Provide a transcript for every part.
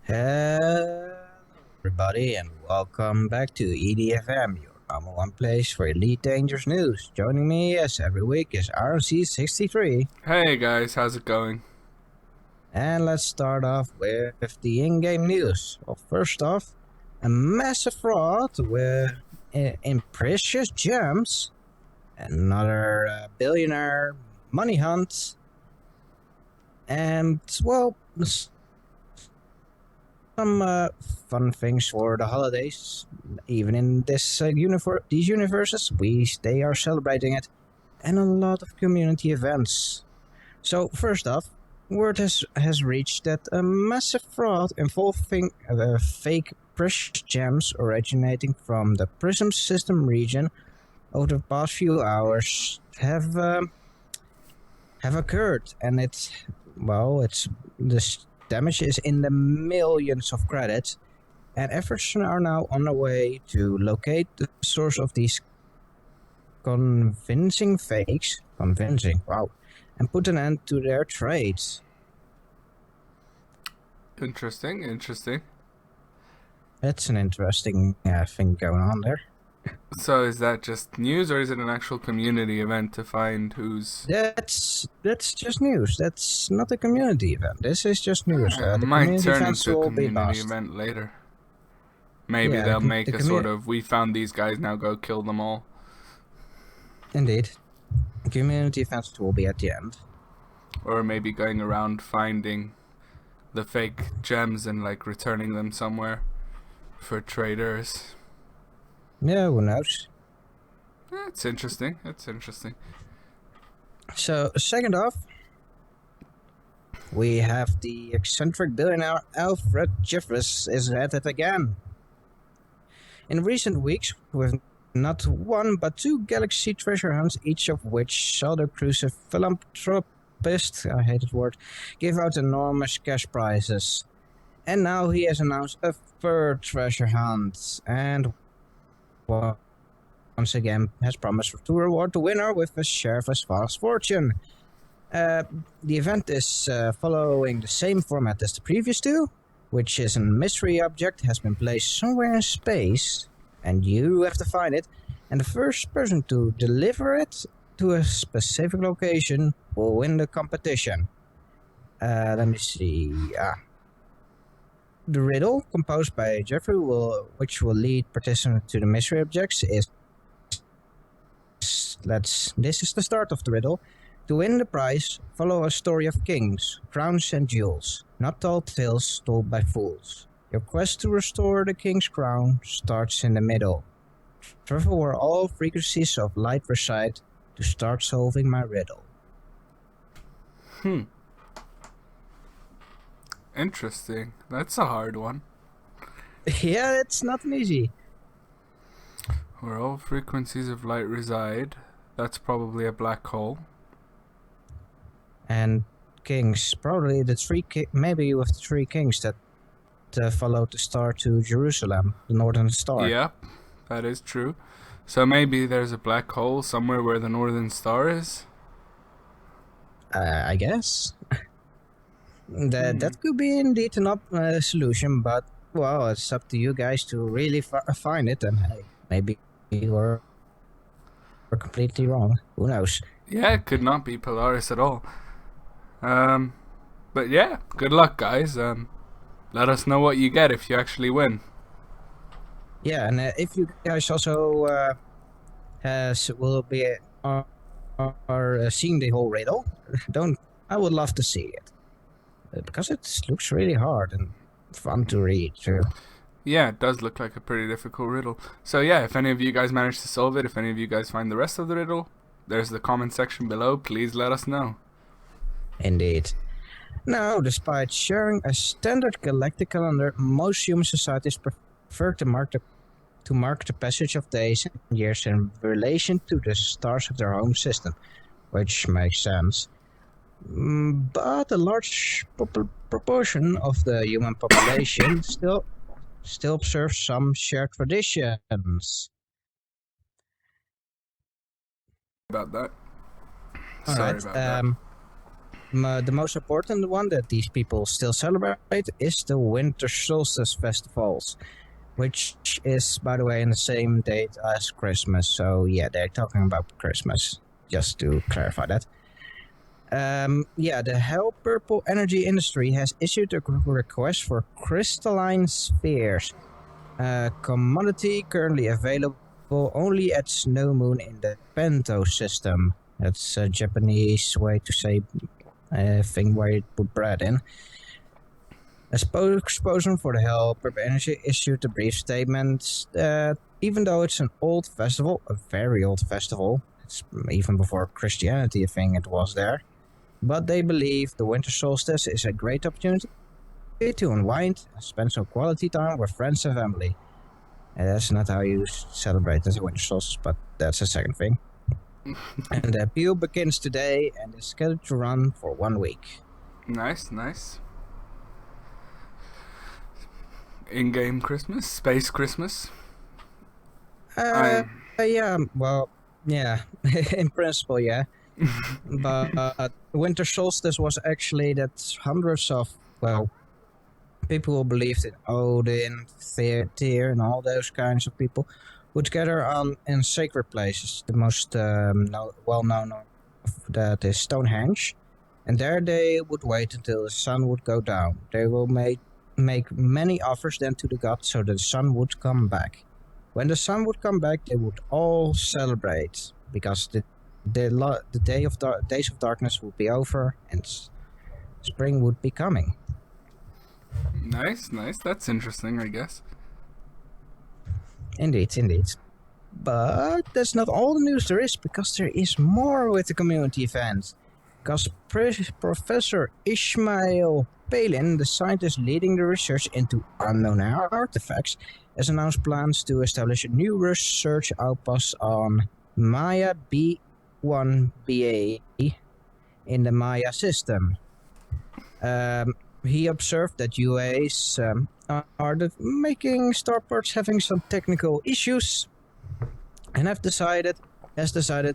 Hello, everybody, and welcome back to EDFM, your number one place for Elite Dangerous news. Joining me, as every week, is AaronC63. Hey guys, how's it going? And let's start off with the in-game news. Well, first off, a massive fraud in precious gems, another billionaire money hunt, and, well, some fun things for the holidays. Even in these universes, they are celebrating it, and a lot of community events. So first off, word has reached that a massive fraud involving fake precious gems originating from the Prism System region over the past few hours have occurred, and it's this damage is in the millions of credits, and efforts are now on the way to locate the source of these convincing fakes. Wow. And put an end to their trades. Interesting. That's an interesting thing going on there. So is that just news or is it an actual community event to find who's... That's just news. That's not a community event. This is just news. The might community turn events into a will be community lost. event later. Maybe Yeah, they'll make the a sort of, we found these guys, now go kill them all. Indeed. Community events will be at the end. Or maybe going around finding the fake gems and like returning them somewhere for traders. Yeah, who knows? It's interesting. So, second off, we have the eccentric billionaire Alfred Jeffers is at it again. In recent weeks, with not one but two galaxy treasure hunts, each of which saw the crucive philanthropist, I hate that word, give out enormous cash prizes. And now he has announced a third treasure hunt, and once again has promised to reward the winner with a share of his vast fortune. The event is following the same format as the previous two, which is a mystery object has been placed somewhere in space, and you have to find it, and the first person to deliver it to a specific location will win the competition. Let me see. The riddle composed by Jeffrey, which will lead participants to the mystery objects, is this is the start of the riddle. To win the prize, follow a story of kings, crowns, and jewels, not tall tales told by fools. Your quest to restore the king's crown starts in the middle. Travel where all frequencies of light reside to start solving my riddle. Interesting. That's a hard one. Yeah, it's not easy. Where all frequencies of light reside, that's probably a black hole. And kings, probably maybe with the three kings that followed the star to Jerusalem, the northern star. Yep, that is true. So maybe there's a black hole somewhere where the northern star is? I guess. That could be indeed a solution, but, well, it's up to you guys to really find it, and hey, maybe you're completely wrong. Who knows? Yeah, it could not be Polaris at all. But yeah, good luck, guys. Let us know what you get if you actually win. Yeah, and if you guys also will be are seeing the whole riddle, I would love to see it, because it looks really hard and fun to read too. Yeah, it does look like a pretty difficult riddle. So yeah, if any of you guys manage to solve it, if any of you guys find the rest of the riddle, there's the comment section below. Please let us know. Indeed. Now, despite sharing a standard galactic calendar, most human societies prefer to mark the passage of days and years in relation to the stars of their home system, which makes sense. But a large proportion of the human population still observes some shared traditions. About that. All Sorry right. about that. The most important one that these people still celebrate is the Winter Solstice festivals, which is, by the way, in the same date as Christmas. So yeah, they're talking about Christmas, just to clarify that. The Hell Purple energy industry has issued a request for crystalline spheres, a commodity currently available only at Snow Moon in the Pento system. That's a Japanese way to say thing where you put bread in. A spokesperson for the Hell Purple Energy issued a brief statement that even though it's an old festival, a very old festival, it's even before Christianity, I think it was there, but they believe the Winter Solstice is a great opportunity to unwind and spend some quality time with friends and family. And that's not how you celebrate the Winter Solstice, but that's a second thing. And the appeal begins today and is scheduled to run for 1 week. Nice. In-game Christmas? Space Christmas? Yeah, well, yeah, in principle, yeah. But Winter Solstice was actually that hundreds of, people who believed in Odin, Tyr, and all those kinds of people would gather in sacred places. The most well-known of that is Stonehenge. And there they would wait until the sun would go down. They will make many offers then to the gods so that the sun would come back. When the sun would come back, they would all celebrate because the days of darkness would be over and spring would be coming. Nice. That's interesting, I guess. Indeed. But that's not all the news there is, because there is more with the community event. Because Professor Ishmael Palin, the scientist leading the research into unknown artifacts, has announced plans to establish a new research outpost on Maya B1BA in the Maya system. He observed that UAs are making starports having some technical issues, and has decided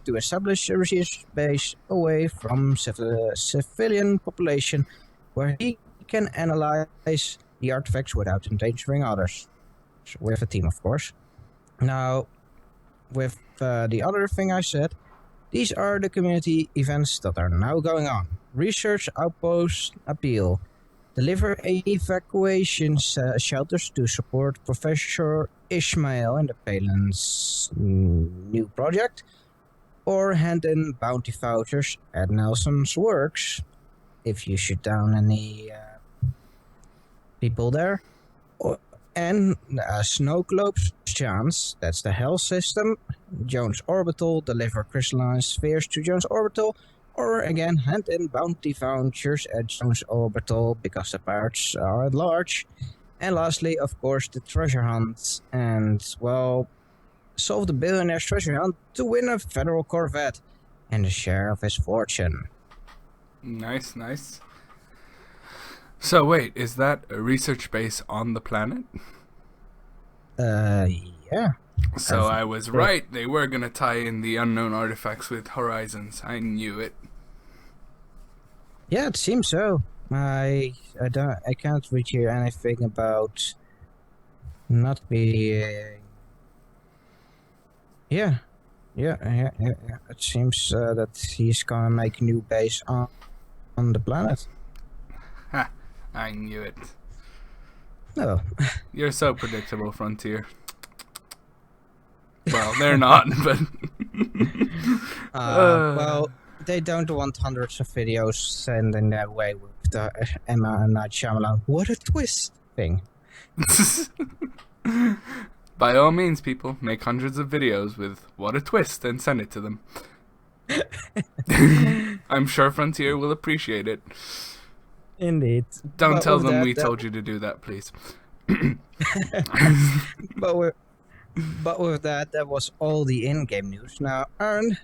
to establish a research base away from civilian population, where he can analyze the artifacts without endangering others. With a team, of course. Now, with the other thing I said, these are the community events that are now going on. Research Outpost Appeal. Deliver evacuation shelters to support Professor Ishmael and the Palin's new project, or hand in bounty vouchers at Nelson's Works if you shoot down any people there. And a Snow Globe's chance, that's the Hell system. Jones Orbital, deliver crystalline spheres to Jones Orbital, or again, hand in bounty vouchers at Jones Orbital because the pirates are at large. And lastly, of course, the treasure hunt. And, solve the billionaire's treasure hunt to win a federal Corvette and a share of his fortune. Nice. So wait, is that a research base on the planet? Yeah. So I was right. They were gonna tie in the unknown artifacts with Horizons. I knew it. Yeah, it seems so. I can't read here anything about not being. Yeah. It seems that he's gonna make a new base on the planet. Ha! I knew it. No. You're so predictable, Frontier. Well, they're not, but. They don't want hundreds of videos sent in their way with the Emma and Night Shyamalan. What a twist thing. By all means, people, make hundreds of videos with what a twist and send it to them. I'm sure Frontier will appreciate it. Indeed. Don't tell them we told you to do that, please. But with that was all the in-game news. Now, Aaron,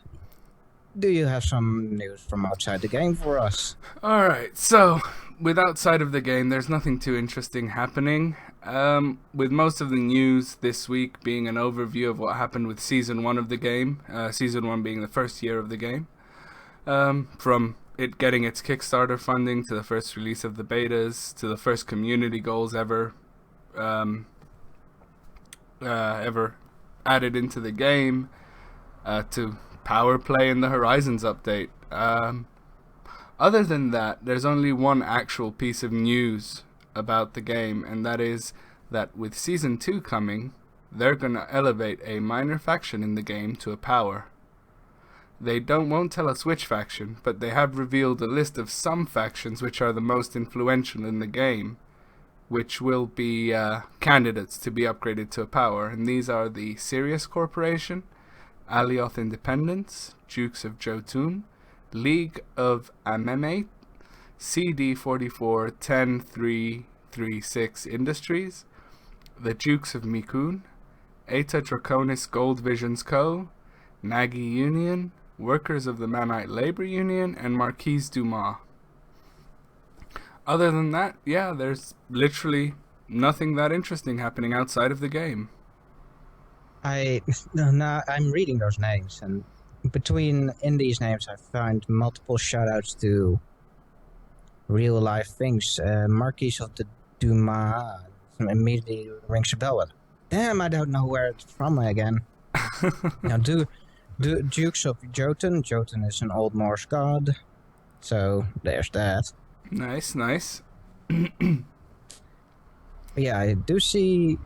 do you have some news from outside the game for us? Alright, so, with outside of the game, there's nothing too interesting happening. With most of the news this week being an overview of what happened with Season 1 of the game, Season 1 being the first year of the game, from it getting its Kickstarter funding, to the first release of the betas, to the first community goals ever ever added into the game, to power play in the Horizons update. Other than that, there's only one actual piece of news about the game, and that is that with Season 2 coming, they're going to elevate a minor faction in the game to a power. They won't tell us which faction, but they have revealed a list of some factions which are the most influential in the game, which will be candidates to be upgraded to a power, and these are the Sirius Corporation, Alioth Independence, Dukes of Jotun, League of Amemate, CD44 10336 Industries, the Dukes of Mikun, Eta Draconis Gold Visions Co., Nagi Union, Workers of the Manite Labor Union, and Marquise Dumas. Other than that, yeah, there's literally nothing that interesting happening outside of the game. I'm reading those names, and in these names I find multiple shoutouts to real life things. Marquis of the Dumas immediately rings a bell. Damn, I don't know where it's from again. Now, Dukes of Jotun. Jotun is an Old Norse god, so there's that. Nice. Yeah, I do see.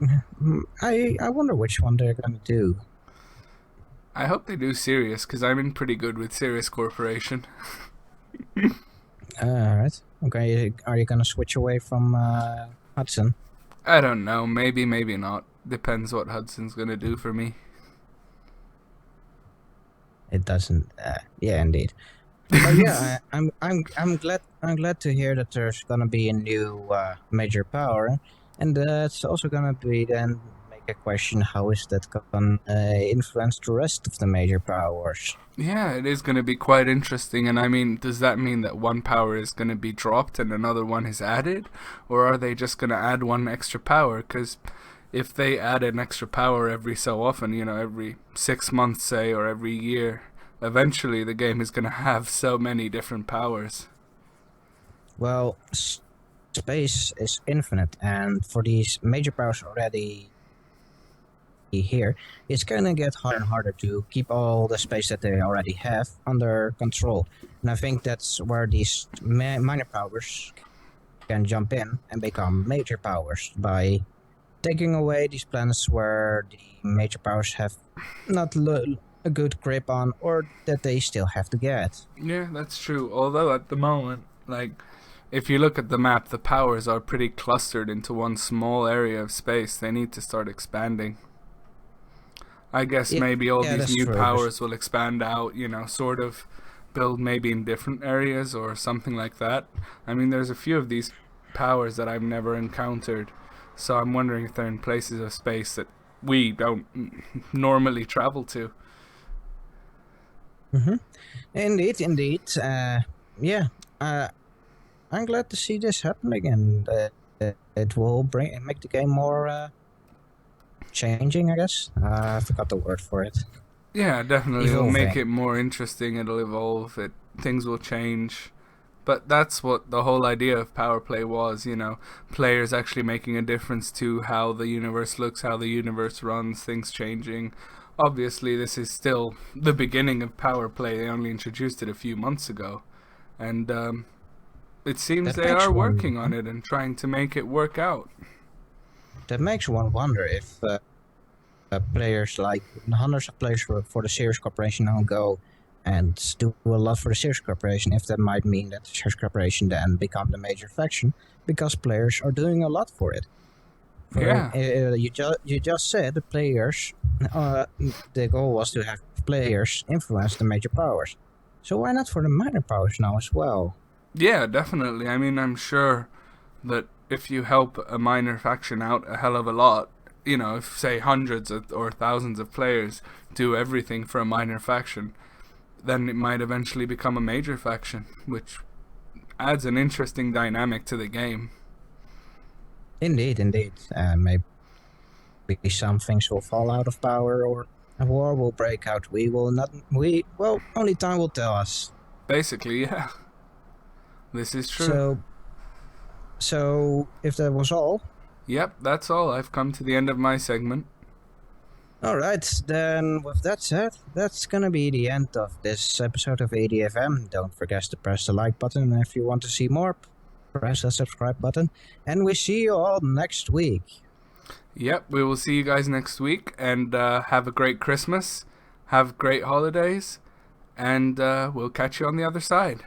I wonder which one they're gonna do. I hope they do Sirius, because I'm in pretty good with Sirius Corporation. Alright. Okay, are you gonna switch away from Hudson? I don't know. Maybe not. Depends what Hudson's gonna do for me. It doesn't. Yeah, indeed. But yeah, I'm glad to hear that there's gonna be a new major power, and it's also gonna be then make a question: how is that gonna influence the rest of the major powers? Yeah, it is going to be quite interesting. And I mean, does that mean that one power is going to be dropped and another one is added, or are they just going to add one extra power? Because if they add an extra power every so often, every 6 months, say, or every year, eventually the game is going to have so many different powers. Well, space is infinite, and for these major powers already here, it's gonna get harder and harder to keep all the space that they already have under control. And I think that's where these minor powers can jump in and become major powers by taking away these planets where the major powers have not a good grip on, or that they still have to get. Yeah, that's true. Although at the moment, if you look at the map, the powers are pretty clustered into one small area of space. They need to start expanding. I guess maybe all these new powers will expand out, sort of build maybe in different areas or something like that. I mean, there's a few of these powers that I've never encountered, so I'm wondering if they're in places of space that we don't normally travel to. Mm-hmm. Indeed. Yeah. I'm glad to see this happening, and it will make the game more changing, I guess. I forgot the word for it. Yeah, definitely. It'll make it more interesting. It'll evolve. Things will change. But that's what the whole idea of power play was, players actually making a difference to how the universe looks, how the universe runs, things changing. Obviously, this is still the beginning of power play. They only introduced it a few months ago. And it seems they are working on it and trying to make it work out. That makes one wonder if players, like hundreds of players for the Sirius Corporation, now go and do a lot for the Sirius Corporation, if that might mean that the Sirius Corporation then become the major faction, because players are doing a lot for it. You just said the players, the goal was to have players influence the major powers. So why not for the minor powers now as well? Yeah, definitely. I mean, I'm sure that if you help a minor faction out a hell of a lot, if, say, hundreds or thousands of players do everything for a minor faction, then it might eventually become a major faction, which adds an interesting dynamic to the game. Indeed. Maybe some things will fall out of power, or a war will break out. Only time will tell us. Basically, yeah. This is true. So if that was all, Yep, that's all. I've come to the end of my segment. alright, then with that said, that's gonna be the end of this episode of ADFM. Don't forget to press the like button, and if you want to see more, press the subscribe button. And we see you all next week. Yep, we will see you guys next week, and have a great Christmas, have great holidays, and we'll catch you on the other side.